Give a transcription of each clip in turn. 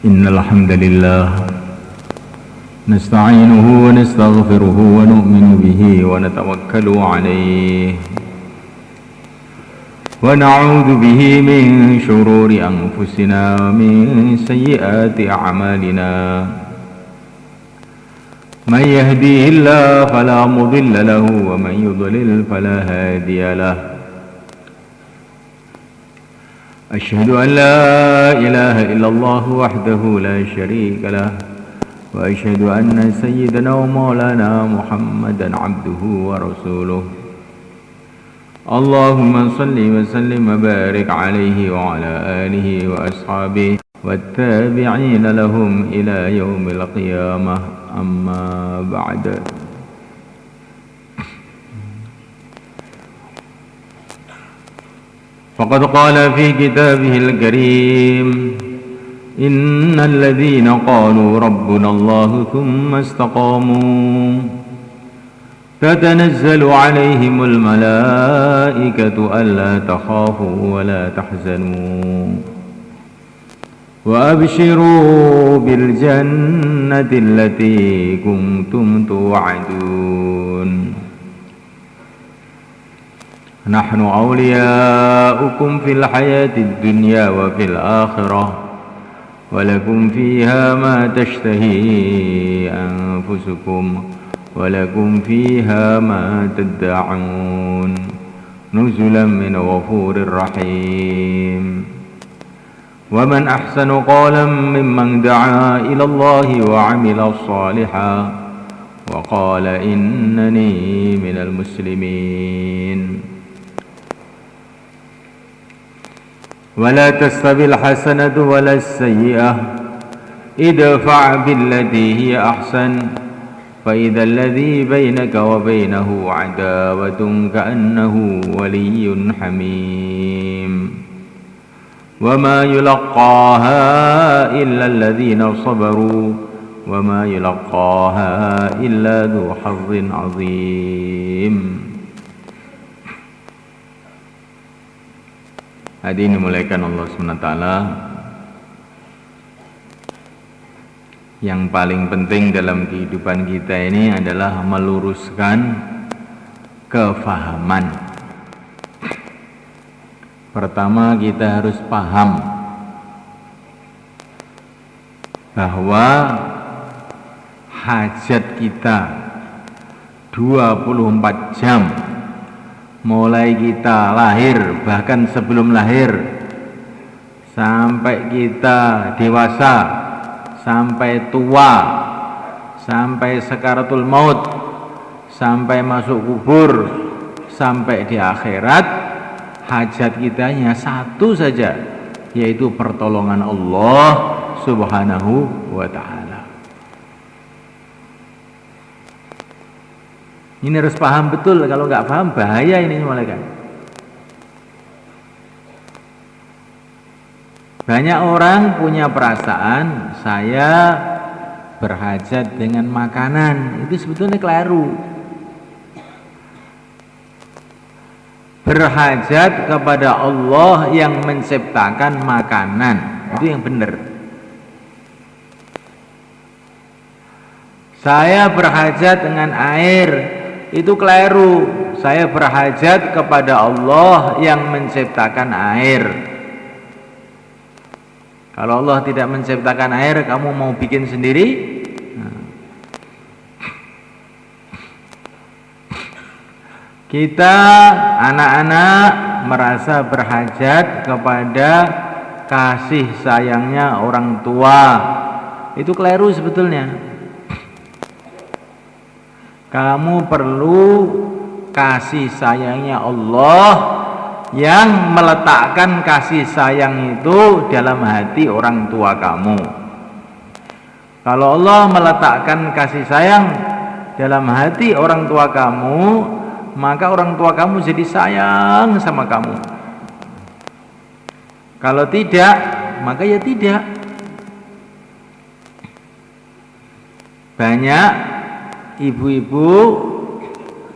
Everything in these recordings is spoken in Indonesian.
إن الحمد لله نستعينه ونستغفره ونؤمن به ونتوكل عليه ونعوذ به من شرور أنفسنا ومن سيئات أعمالنا من يهديه الله فلا مضل له ومن يضلل فلا هادي له أشهد أن لا إله إلا الله وحده لا شريك له وأشهد أن سيدنا ومولانا محمدا عبده ورسوله اللهم صل وسلم وبارك عليه وعلى آله وأصحابه والتابعين لهم إلى يوم القيامة أما بعد فقد قال في كتابه الكريم إن الذين قالوا ربنا الله ثم استقاموا تتنزل عليهم الملائكة ألا تخافوا ولا تحزنوا وأبشروا بالجنة التي كنتم توعدون نحن أولياؤكم في الحياة الدنيا وفي الآخرة ولكم فيها ما تشتهي أنفسكم ولكم فيها ما تدعون نزلا من غفور رحيم ومن أحسن قولا ممن دعا إلى الله وعمل صالحا وقال إنني من المسلمين ولا تستوي الحسنة ولا السيئة ادفع بالتي هي أحسن فإذا الذي بينك وبينه عداوة كأنه ولي حميم وما يلقاها إلا الذين صبروا وما يلقاها إلا ذو حظ عظيم. Hadirin dimuliakan Allah SWT, yang paling penting dalam kehidupan kita ini adalah meluruskan kefahaman. Pertama, kita harus paham bahwa hajat kita 24 jam mulai kita lahir, bahkan sebelum lahir sampai kita dewasa, sampai tua, sampai sakaratul maut, sampai masuk kubur, sampai di akhirat, hajat kita hanya satu saja, yaitu pertolongan Allah Subhanahu wa ta'ala. Ini harus paham betul, kalau nggak paham bahaya ini malaikat. Banyak orang punya perasaan saya berhajat dengan makanan, itu sebetulnya keliru. Berhajat kepada Allah yang menciptakan makanan, itu yang benar. Saya berhajat dengan air, itu keliru. Saya berhajat kepada Allah yang menciptakan air. Kalau Allah tidak menciptakan air, kamu mau bikin sendiri? Kita anak-anak merasa berhajat kepada kasih sayangnya orang tua. Itu keliru sebetulnya. Kamu perlu kasih sayangnya Allah yang meletakkan kasih sayang itu dalam hati orang tua kamu. Kalau Allah meletakkan kasih sayang dalam hati orang tua kamu, maka orang tua kamu jadi sayang sama kamu. Kalau tidak, maka ya tidak. Banyak ibu-ibu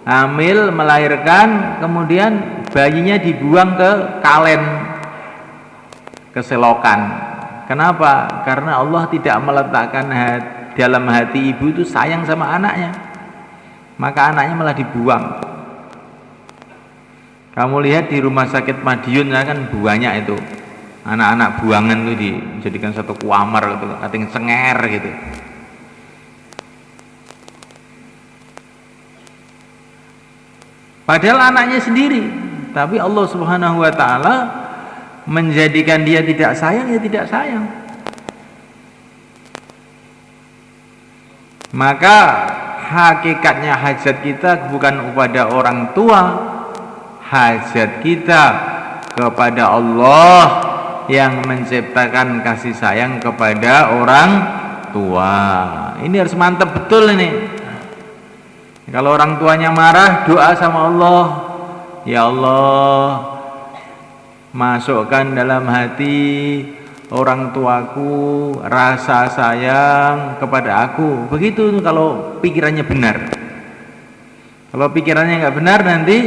hamil melahirkan, kemudian bayinya dibuang ke kalen, ke selokan. Kenapa? Karena Allah tidak meletakkan dalam hati ibu itu sayang sama anaknya, maka anaknya malah dibuang. Kamu lihat di rumah sakit Madiun kan banyak itu anak-anak buangan itu dijadikan satu kamar gitu, kating cenger gitu. Padahal anaknya sendiri, tapi Allah Subhanahu wa taala menjadikan dia tidak sayang, ya tidak sayang. Maka hakikatnya hajat kita bukan kepada orang tua, hajat kita kepada Allah yang menciptakan kasih sayang kepada orang tua. Ini harus mantap betul ini. Kalau orang tuanya marah, doa sama Allah, ya Allah, masukkan dalam hati orang tuaku rasa sayang kepada aku. Begitu kalau pikirannya benar. Kalau pikirannya nggak benar, nanti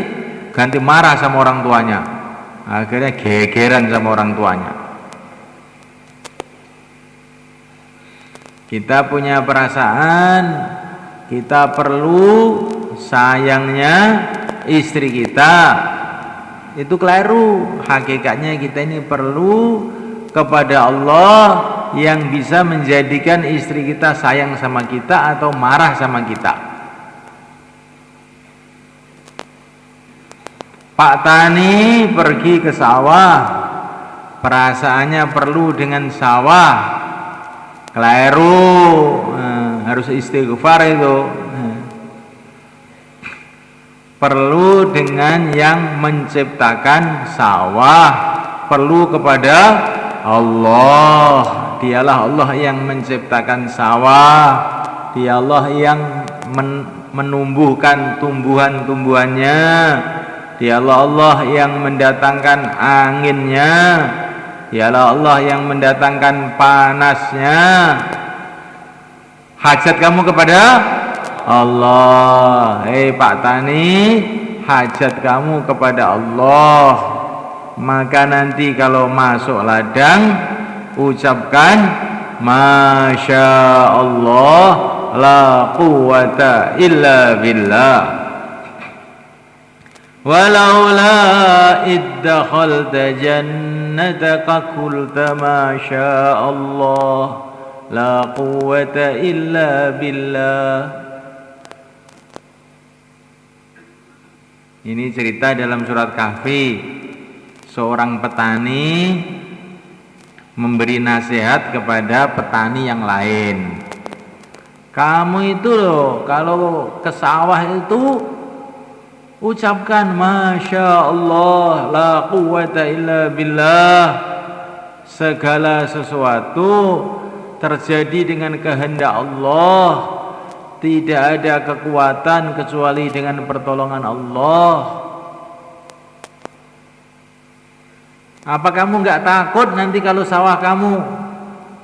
ganti marah sama orang tuanya, akhirnya gegeran sama orang tuanya. Kita punya perasaan, kita perlu sayangnya istri kita, itu keliru. Hakikatnya kita ini perlu kepada Allah yang bisa menjadikan istri kita sayang sama kita atau marah sama kita. Pak Tani pergi ke sawah, perasaannya perlu dengan sawah, keliru, harus istighfar itu. Perlu dengan yang menciptakan sawah, perlu kepada Allah. Dialah Allah yang menciptakan sawah, Dia Allah yang menumbuhkan tumbuhan-tumbuhannya, Dialah Allah yang mendatangkan anginnya, Dialah Allah yang mendatangkan panasnya. Hajat kamu kepada Allah. Hei Pak Tani, hajat kamu kepada Allah. Maka nanti kalau masuk ladang, ucapkan Masya Allah, la quwata illa billah. Walaula iddakhalta jannataka qulta Masya Allah, la quwata illa billah. Ini cerita dalam surat Kahfi. Seorang petani memberi nasihat kepada petani yang lain. Kamu itu loh, kalau ke sawah itu ucapkan Masya Allah, la quwata illa billah. Segala sesuatu terjadi dengan kehendak Allah, tidak ada kekuatan kecuali dengan pertolongan Allah. Apa kamu nggak takut nanti kalau sawah kamu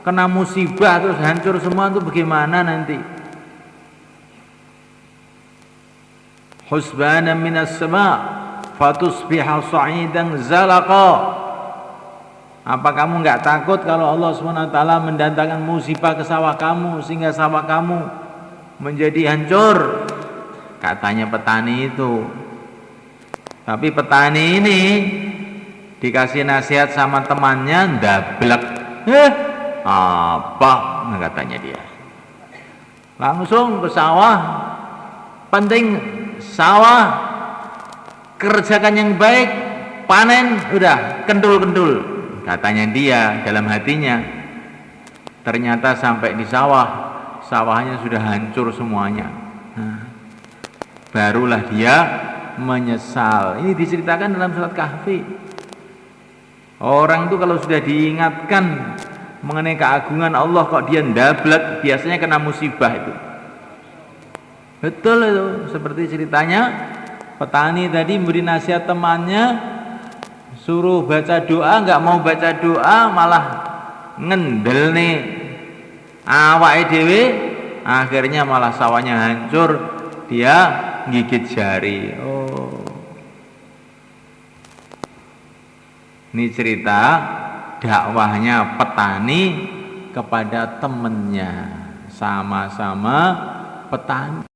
kena musibah terus hancur semua, itu bagaimana nanti? Husbanan minas sama' fatusbiha sa'idan zalaqa. Apa kamu nggak takut kalau Allah SWT mendatangkan musibah ke sawah kamu sehingga sawah kamu menjadi hancur? Katanya petani itu. Tapi petani ini dikasih nasihat sama temannya, ndablek. Apa? Nah, katanya dia. Langsung ke sawah. Penting sawah, kerjakan yang baik, panen, udah kendul-kendul. Katanya dia dalam hatinya. Ternyata sampai di sawah, sawahnya sudah hancur semuanya. Nah, barulah dia menyesal. Ini diceritakan dalam surat Kahfi. Orang itu kalau sudah diingatkan mengenai keagungan Allah kok dia ndablek, biasanya kena musibah itu. Betul itu, seperti ceritanya petani tadi memberi nasihat temannya, suruh baca doa, nggak mau baca doa, malah ngendel nih awake dhewe, akhirnya malah sawahnya hancur, dia gigit jari. Oh, ini cerita dakwahnya petani kepada temennya, sama-sama petani.